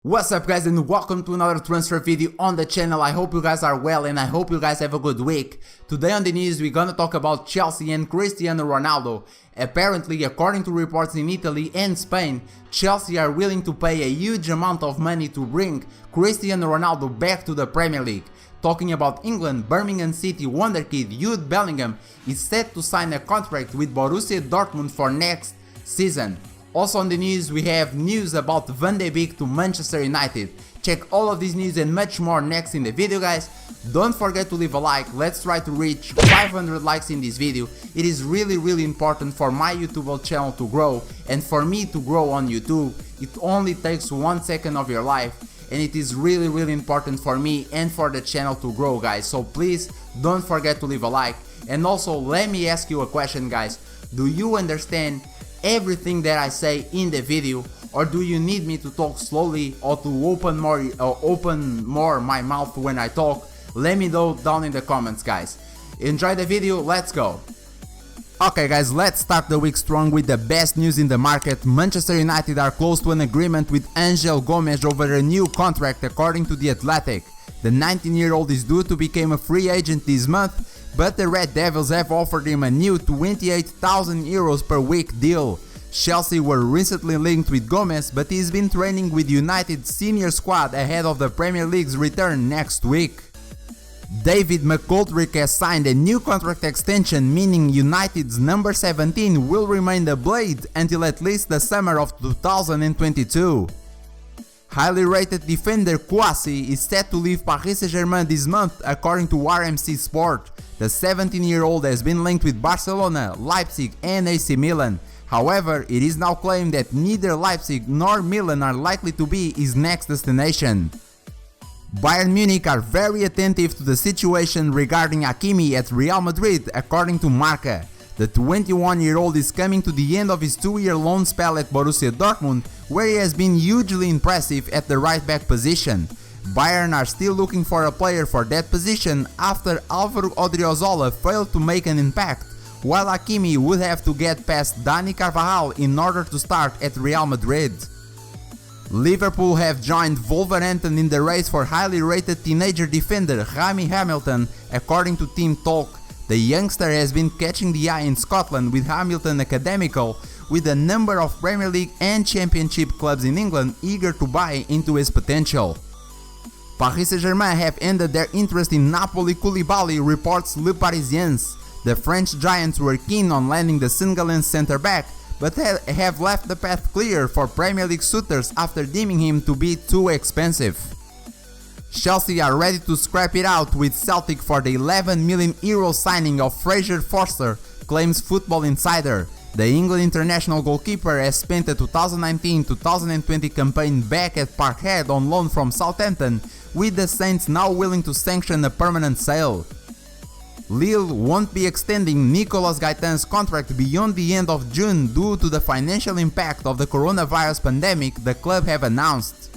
What's up guys, and welcome to another transfer video on the channel. I hope you guys are well and I hope you guys have a good week. Today on the news we're gonna talk about Chelsea and Cristiano Ronaldo. Apparently, according to reports in Italy and Spain, Chelsea are willing to pay a huge amount of money to bring Cristiano Ronaldo back to the Premier League. Talking about England, Birmingham City wonderkid Jude Bellingham is set to sign a contract with Borussia Dortmund for next season. Also on the news, we have news about Beek to Manchester United. Check all of these news and much more next in the video, guys. Don't forget to leave a like. Let's try to reach 500 likes in this video. It is really important for my YouTube channel to grow and for me to grow on YouTube. It only takes 1 second of your life and it is really important for me and for the channel to grow, guys. So please don't forget to leave a like. And also let me ask you a question, guys. Do you understand everything that I say in the video, or do you need me to talk slowly or to open more my mouth when I talk? Let me know down in the comments, guys. Enjoy the video, let's go. Okay guys, let's start the week strong with the best news in the market. Manchester United are close to an agreement with Angel Gomes over a new contract, according to The Athletic. The 19-year-old is due to become a free agent this month, but the Red Devils have offered him a new €28,000 per week deal. Chelsea were recently linked with Gomes, but he's been training with United's senior squad ahead of the Premier League's return next week. David McGoldrick has signed a new contract extension, meaning United's number 17 will remain the Blade until at least the summer of 2022. Highly rated defender Kouassi is set to leave Paris Saint-Germain this month, according to RMC Sport. The 17-year-old has been linked with Barcelona, Leipzig and AC Milan. However, it is now claimed that neither Leipzig nor Milan are likely to be his next destination. Bayern Munich are very attentive to the situation regarding Hakimi at Real Madrid, according to Marca. The 21-year-old is coming to the end of his 2-year loan spell at Borussia Dortmund, where he has been hugely impressive at the right-back position. Bayern are still looking for a player for that position after Álvaro Odriozola failed to make an impact, while Hakimi would have to get past Donny in order to start at Real Madrid. Liverpool have joined Wolverhampton in the race for highly rated teenager defender Rami Hamilton, according to Team Talk. The youngster has been catching the eye in Scotland, with Hamilton academical, with a number of Premier League and Championship clubs in England eager to buy into his potential. Paris Saint-Germain have ended their interest in Napoli Koulibaly, reports Le Parisien. The French giants were keen on landing the Senegalese centre-back, but have left the path clear for Premier League suitors after deeming him to be too expensive. Chelsea are ready to scrap it out with Celtic for the €11 million signing of Fraser Forster, claims Football Insider. The England international goalkeeper has spent a 2019-2020 campaign back at Parkhead on loan from Southampton, with the Saints now willing to sanction a permanent sale. Lille won't be extending Nicolas Gaitan's contract beyond the end of June due to the financial impact of the coronavirus pandemic, the club have announced.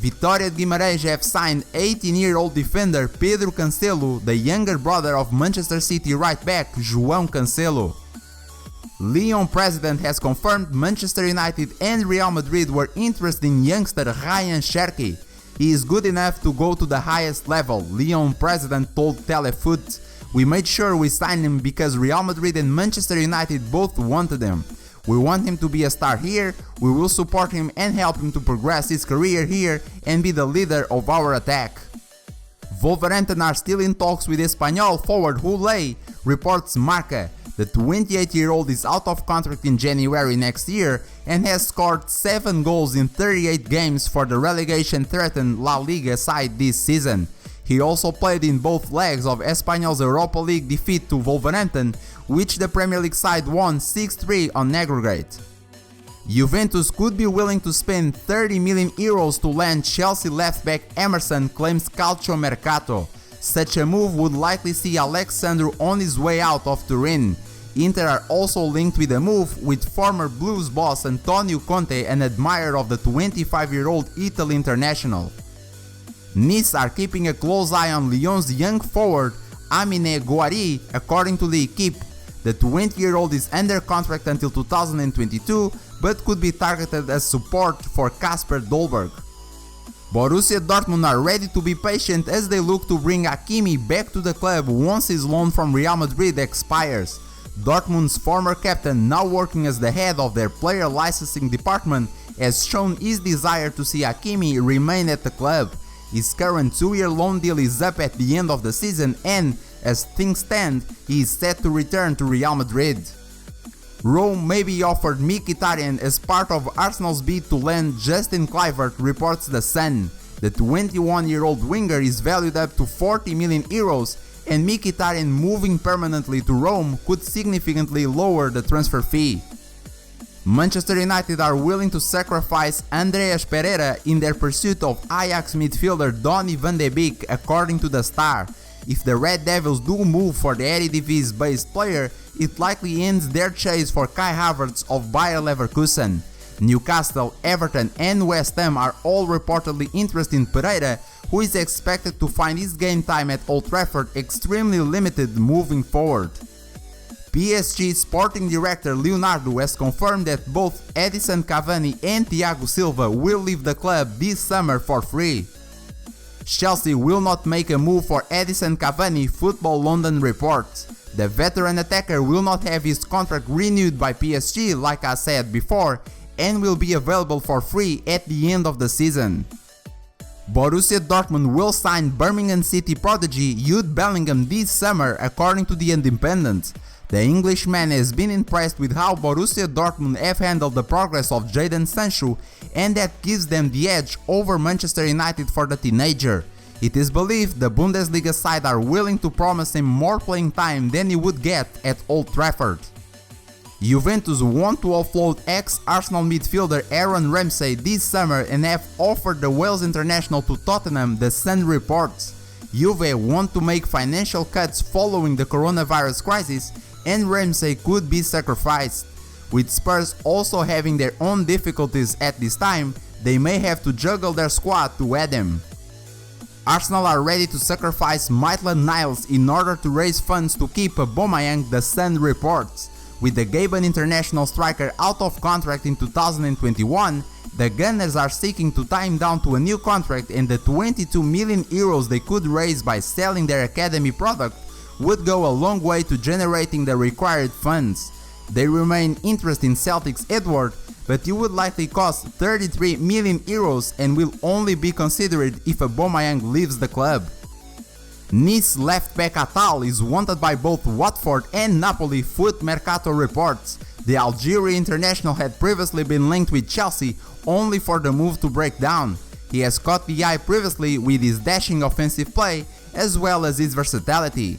Vitória de Guimarães have signed 18-year-old defender Pedro Cancelo, the younger brother of Manchester City right-back João Cancelo. Lyon president has confirmed Manchester United and Real Madrid were interested in youngster Ryan Cherki. He is good enough to go to the highest level, Lyon president told Telefoot. We made sure we signed him because Real Madrid and Manchester United both wanted him. We want him to be a star here, we will support him and help him to progress his career here and be the leader of our attack. Wolverhampton are still in talks with Espanyol forward Houlay, reports Marca. The 28-year-old is out of contract in January next year and has scored 7 goals in 38 games for the relegation-threatened La Liga side this season. He also played in both legs of Espanyol's Europa League defeat to Wolverhampton, which the Premier League side won 6-3 on aggregate. Juventus could be willing to spend €30 million to land Chelsea left-back Emerson, claims Calcio Mercato. Such a move would likely see Alexandru on his way out of Turin. Inter are also linked with a move, with former Blues boss Antonio Conte an admirer of the 25-year-old Italy international. Nice are keeping a close eye on Lyon's young forward Amine Gouiri, according to the Equipe. The 20-year-old is under contract until 2022, but could be targeted as support for Kasper Dolberg. Borussia Dortmund are ready to be patient as they look to bring Hakimi back to the club once his loan from Real Madrid expires. Dortmund's former captain, now working as the head of their player licensing department, has shown his desire to see Hakimi remain at the club. His current 2-year loan deal is up at the end of the season and, as things stand, he is set to return to Real Madrid. Rome may be offered Mkhitaryan as part of Arsenal's bid to land Justin Kluivert, reports The Sun. The 21-year-old winger is valued up to 40 million euros, and Mkhitaryan moving permanently to Rome could significantly lower the transfer fee. Manchester United are willing to sacrifice Andreas Pereira in their pursuit of Ajax midfielder Donny van de Beek, according to The Star. If the Red Devils do move for the Eredivisie-based player, it likely ends their chase for Kai Havertz of Bayer Leverkusen. Newcastle, Everton and West Ham are all reportedly interested in Pereira, who is expected to find his game time at Old Trafford extremely limited moving forward. PSG sporting director Leonardo has confirmed that both Edison Cavani and Thiago Silva will leave the club this summer for free. Chelsea will not make a move for Edison Cavani, Football London reports. The veteran attacker will not have his contract renewed by PSG, like I said before, and will be available for free at the end of the season. Borussia Dortmund will sign Birmingham City prodigy Jude Bellingham this summer, according to The Independent. The Englishman has been impressed with how Borussia Dortmund have handled the progress of Jadon Sancho, and that gives them the edge over Manchester United for the teenager. It is believed the Bundesliga side are willing to promise him more playing time than he would get at Old Trafford. Juventus want to offload ex-Arsenal midfielder Aaron Ramsey this summer and have offered the Wales international to Tottenham, The Sun reports. Juve want to make financial cuts following the coronavirus crisis, and Ramsey could be sacrificed. With Spurs also having their own difficulties at this time, they may have to juggle their squad to add him. Arsenal are ready to sacrifice Maitland-Niles in order to raise funds to keep Aubameyang, The Sun reports. With the Gabon international striker out of contract in 2021, the Gunners are seeking to tie him down to a new contract, and the 22 million euros they could raise by selling their academy product would go a long way to generating the required funds. They remain interested in Celtic's Edward, but it would likely cost 33 million euros and will only be considered if Aubameyang leaves the club. Nice left back Atal is wanted by both Watford and Napoli, Foot Mercato reports. The Algerian international had previously been linked with Chelsea, only for the move to break down. He has caught the eye previously with his dashing offensive play as well as his versatility.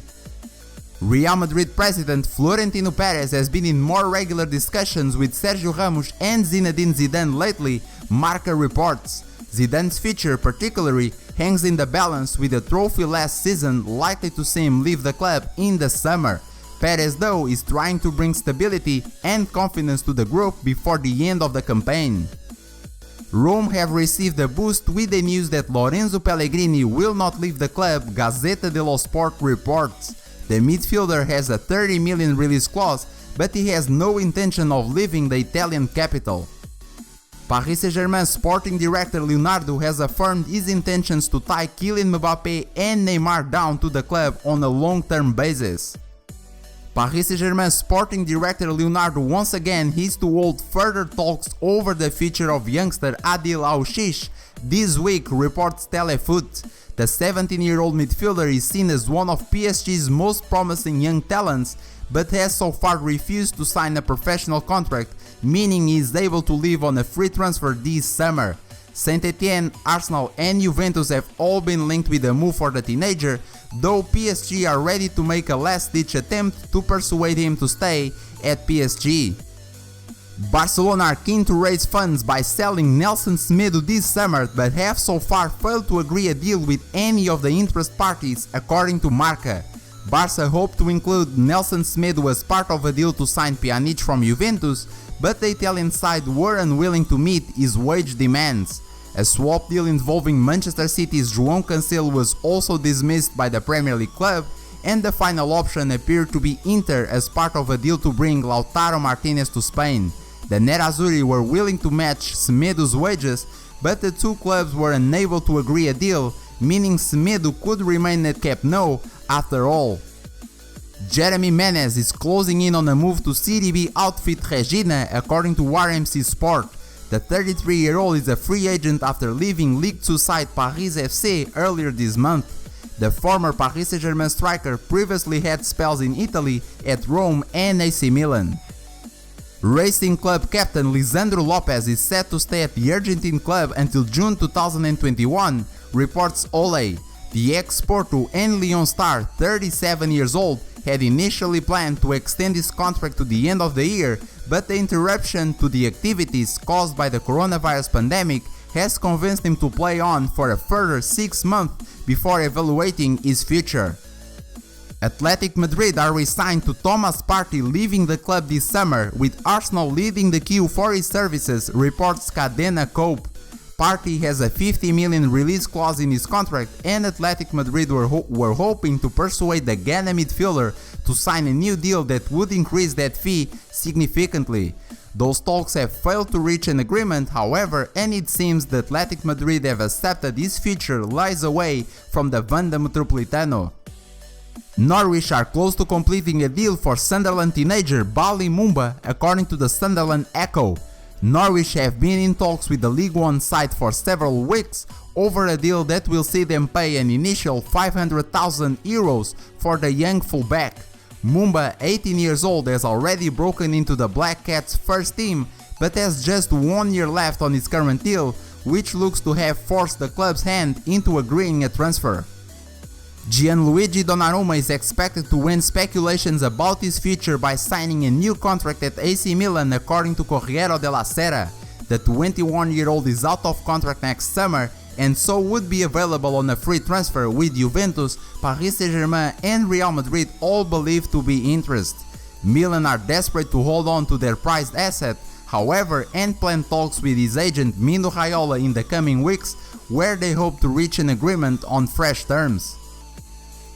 Real Madrid president Florentino Perez has been in more regular discussions with Sergio Ramos and Zinedine Zidane lately, Marca reports. Zidane's future particularly hangs in the balance, with a trophy last season likely to see him leave the club in the summer. Perez though is trying to bring stability and confidence to the group before the end of the campaign. Rome have received a boost with the news that Lorenzo Pellegrini will not leave the club, Gazzetta dello Sport reports. The midfielder has a 30 million release clause, but he has no intention of leaving the Italian capital. Paris Saint-Germain sporting director Leonardo has affirmed his intentions to tie Kylian Mbappé and Neymar down to the club on a long-term basis. Paris Saint-Germain sporting director Leonardo once again is to hold further talks over the future of youngster Adil Aouchiche this week, reports Telefoot. The 17-year-old midfielder is seen as one of PSG's most promising young talents, but has so far refused to sign a professional contract, meaning he is able to leave on a free transfer this summer. Saint-Etienne, Arsenal and Juventus have all been linked with a move for the teenager, though PSG are ready to make a last-ditch attempt to persuade him to stay at PSG. Barcelona are keen to raise funds by selling Nelson Semedo this summer, but have so far failed to agree a deal with any of the interest parties, according to Marca. Barca hope to include Nelson Semedo as part of a deal to sign Pjanic from Juventus, but the Italian side were unwilling to meet his wage demands. A swap deal involving Manchester City's João Cancelo was also dismissed by the Premier League club, and the final option appeared to be Inter as part of a deal to bring Lautaro Martinez to Spain. The Nerazzurri were willing to match Semedo's wages, but the two clubs were unable to agree a deal, meaning Semedo could remain at Camp Nou after all. Jeremy Menez is closing in on a move to CDB outfit Regina, according to RMC Sport. The 33-year-old is a free agent after leaving Ligue 2 side Paris FC earlier this month. The former Paris Saint-Germain striker previously had spells in Italy at Rome and AC Milan. Racing Club captain Lisandro Lopez is set to stay at the Argentine club until June 2021, reports Ole. The ex-Porto and Lyon star, 37 years old, had initially planned to extend his contract to the end of the year, but the interruption to the activities caused by the coronavirus pandemic has convinced him to play on for a further 6 months before evaluating his future. Athletic Madrid are re-signed to Thomas Partey, leaving the club this summer, with Arsenal leading the queue for his services, reports Cadena Cope. Partey has a 50 million release clause in his contract, and Athletic Madrid were hoping to persuade the Ghana midfielder to sign a new deal that would increase that fee significantly. Those talks have failed to reach an agreement, however, and it seems that Athletic Madrid have accepted his future lies away from the Wanda Metropolitano. Norwich are close to completing a deal for Sunderland teenager Bali Mumba, according to the Sunderland Echo. Norwich have been in talks with the League One side for several weeks over a deal that will see them pay an initial €500,000 for the young fullback. Mumba, 18 years old, has already broken into the Black Cats' first team, but has just 1 year left on his current deal, which looks to have forced the club's hand into agreeing a transfer. Gianluigi Donnarumma is expected to win speculations about his future by signing a new contract at AC Milan, according to Corriere della Sera. The 21-year-old is out of contract next summer and so would be available on a free transfer, with Juventus, Paris Saint-Germain and Real Madrid all believed to be interested. Milan are desperate to hold on to their prized asset, however, and plan talks with his agent Mino Raiola in the coming weeks, where they hope to reach an agreement on fresh terms.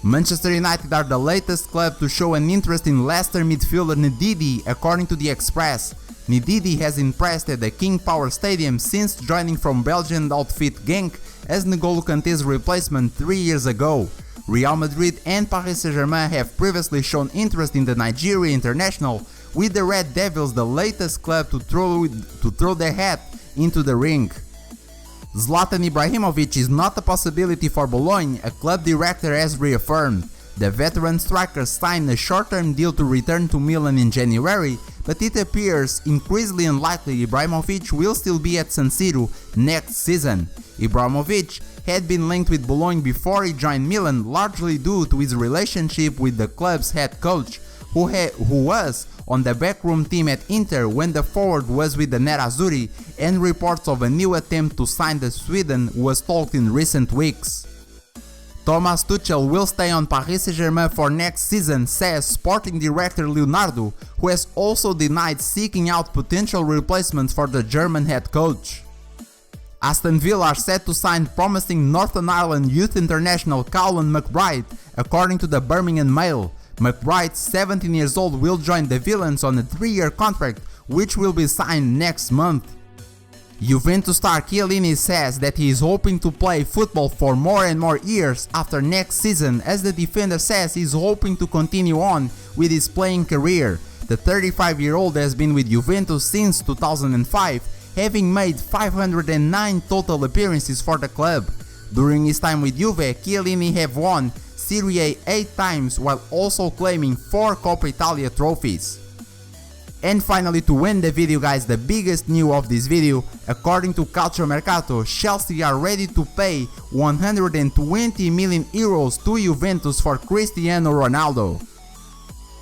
Manchester United are the latest club to show an interest in Leicester midfielder Ndidi, according to the Express. Ndidi has impressed at the King Power Stadium since joining from Belgian outfit Genk as N'Golo Kanté's replacement 3 years ago. Real Madrid and Paris Saint-Germain have previously shown interest in the Nigeria international, with the Red Devils the latest club to throw their hat into the ring. Zlatan Ibrahimovic is not a possibility for Bologna, a club director has reaffirmed. The veteran striker signed a short-term deal to return to Milan in January, but it appears increasingly unlikely Ibrahimovic will still be at San Siro next season. Ibrahimovic had been linked with Bologna before he joined Milan, largely due to his relationship with the club's head coach, who was on the backroom team at Inter when the forward was with the Nerazzurri, and reports of a new attempt to sign the Sweden was talked in recent weeks. Thomas Tuchel will stay on Paris Saint-Germain for next season, says sporting director Leonardo, who has also denied seeking out potential replacements for the German head coach. Aston Villa are set to sign promising Northern Ireland youth international Callum McBride, according to the Birmingham Mail. McBride, 17 years old, will join the Villains on a 3-year contract, which will be signed next month. Juventus star Chiellini says that he is hoping to play football for more and more years after next season, as the defender says he is hoping to continue on with his playing career. The 35-year-old has been with Juventus since 2005, having made 509 total appearances for the club. During his time with Juve, Chiellini have won Serie A 8 times while also claiming 4 Coppa Italia trophies. And finally, to end the video guys, the biggest news of this video, according to Calciomercato, Chelsea are ready to pay 120 million euros to Juventus for Cristiano Ronaldo.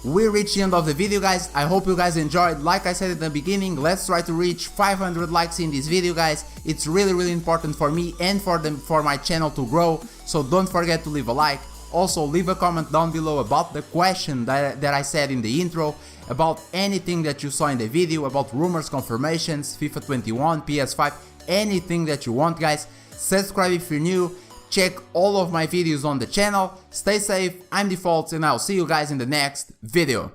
We reached the end of the video guys, I hope you guys enjoyed. Like I said at the beginning, let's try to reach 500 likes in this video guys. It's really important for me and for my channel to grow, so don't forget to leave a like. Also, leave a comment down below about the question that I said in the intro, about anything that you saw in the video, about rumors, confirmations, FIFA 21, PS5, anything that you want guys. Subscribe if you're new, check all of my videos on the channel, stay safe, I'm Defaults, and I'll see you guys in the next video.